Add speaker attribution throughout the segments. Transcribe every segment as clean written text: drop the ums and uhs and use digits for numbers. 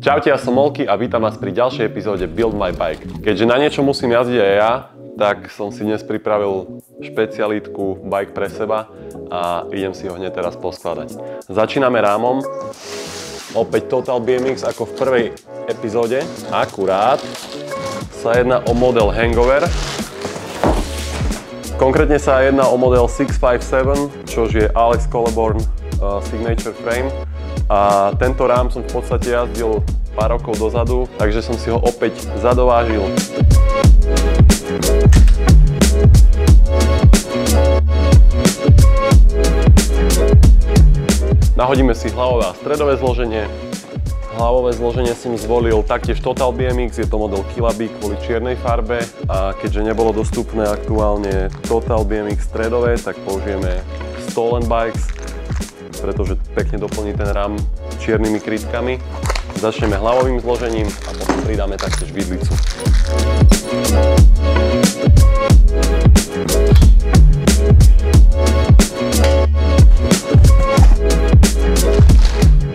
Speaker 1: Čaute, ja som Molky a vítam vás pri ďalšej epizóde Build My Bike. Keďže na niečo musím jazdiť aj ja, tak som si dnes pripravil špecialitku bike pre seba a idem si ho hneď teraz poskladať. Začíname rámom. Opäť Total BMX ako v prvej epizóde. Akurát sa jedná o model Hangover. Konkrétne sa jedná o model 657, čo je Alex Colleborn Signature Frame. A tento rám som v podstate jazdil pár rokov dozadu, takže som si ho opäť zadovážil. Nahodíme si hlavové a stredové zloženie. Hlavové zloženie som zvolil taktiež Total BMX, je to model Kilaby kvôli čiernej farbe a keďže nebolo dostupné aktuálne Total BMX stredové, tak použijeme Stolen Bikes, pretože pekne doplní ten rám čiernymi krytkami. Začneme hlavovým zložením a potom pridáme taktiež vidlicu.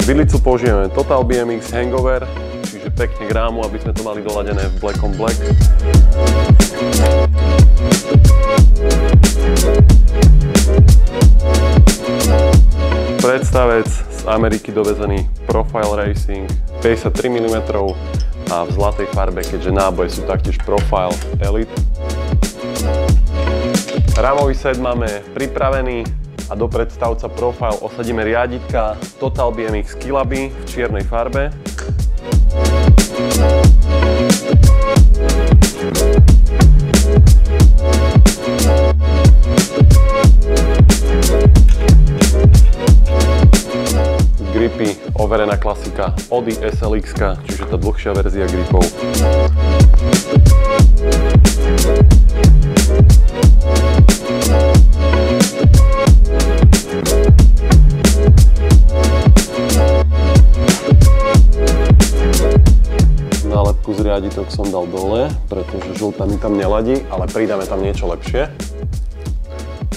Speaker 1: Vidlicu použijeme Total BMX Hangover, čiže pekne k rámu, aby sme to mali doladené v Black on Black. Predstavec z Ameriky dovezený Profile Racing 53 mm a v zlatej farbe, keďže náboje sú taktiež Profile Elite. Rámový set máme pripravený a do predstavca Profile osadíme riaditka Total BMX Kilaby v čiernej farbe. Gripy, overená klasika Ody SLX, čiže tá dlhšia verzia gripov. Nálepku z riaditok som dal dole, pretože žltá mi tam neladí, ale pridáme tam niečo lepšie.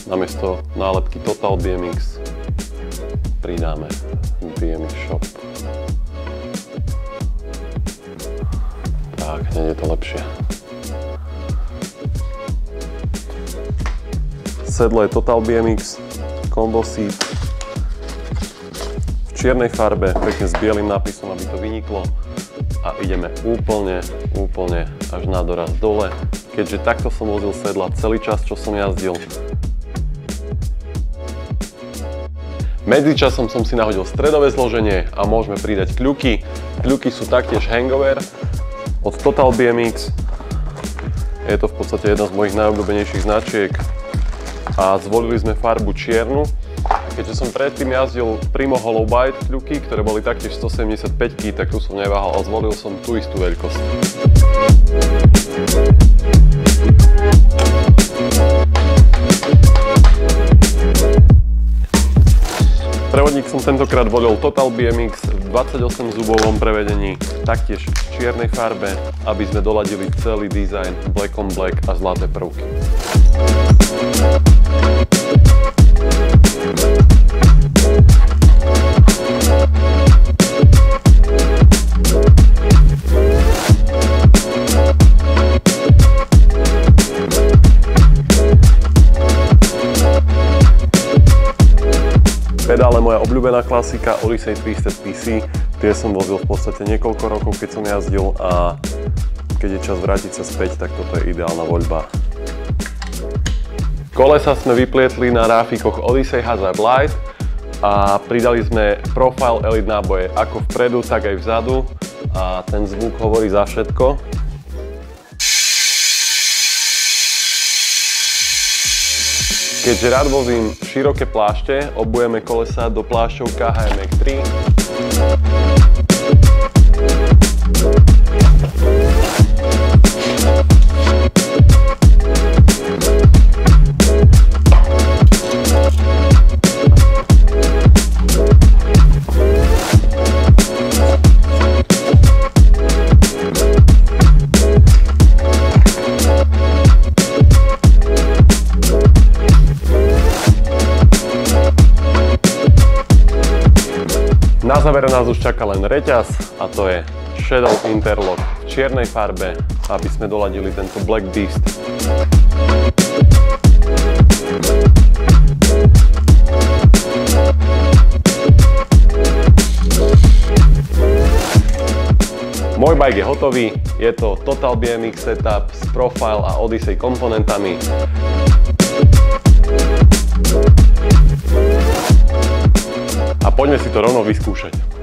Speaker 1: Namiesto nálepky Total BMX pridáme BMX Shop. Tak, hneď je to lepšie. Sedlo je Total BMX Combo Seat v čiernej farbe, pekne s bielým nápisom, aby to vyniklo. A ideme úplne až na doraz dole. Keďže takto som vozil sedla celý čas, čo som jazdil. Medzičasom som si nahodil stredové zloženie a môžeme pridať kľuky. Kľuky sú taktiež Hangover od Total BMX. Je to v podstate jedna z mojich najobľúbenejších značiek. A zvolili sme farbu čiernu. Keďže som predtým jazdil Primo Hollow Bite kľuky, ktoré boli taktiež 175-ky, tak tu som neváhal a zvolil som tú istú veľkosť. Prevodník som tentokrát volil Total BMX v 28 zubovom prevedení, taktiež v čiernej farbe, aby sme doladili celý dizajn Black on Black a zlaté prvky. Pedále moja obľúbená klasika Odyssey Twisted PC. Tie som vozil v podstate niekoľko rokov, keď som jazdil a keď je čas vrátiť sa späť, tak toto je ideálna voľba. Kolesa sme vyplietli na ráfikoch Odyssey Hazard Light a pridali sme Profile Elite náboje ako vpredu, tak aj vzadu a ten zvuk hovorí za všetko. Keďže rád vozím široké plášte, obujeme kolesa do plášťov KHM X3. Na záver nás už čaká len reťaz a to je Shadow Interlock v čiernej farbe, aby sme doladili tento Black Beast. Môj bike je hotový, je to Total BMX setup s Profile a Odyssey komponentami. A poďme si to rovno vyskúšať.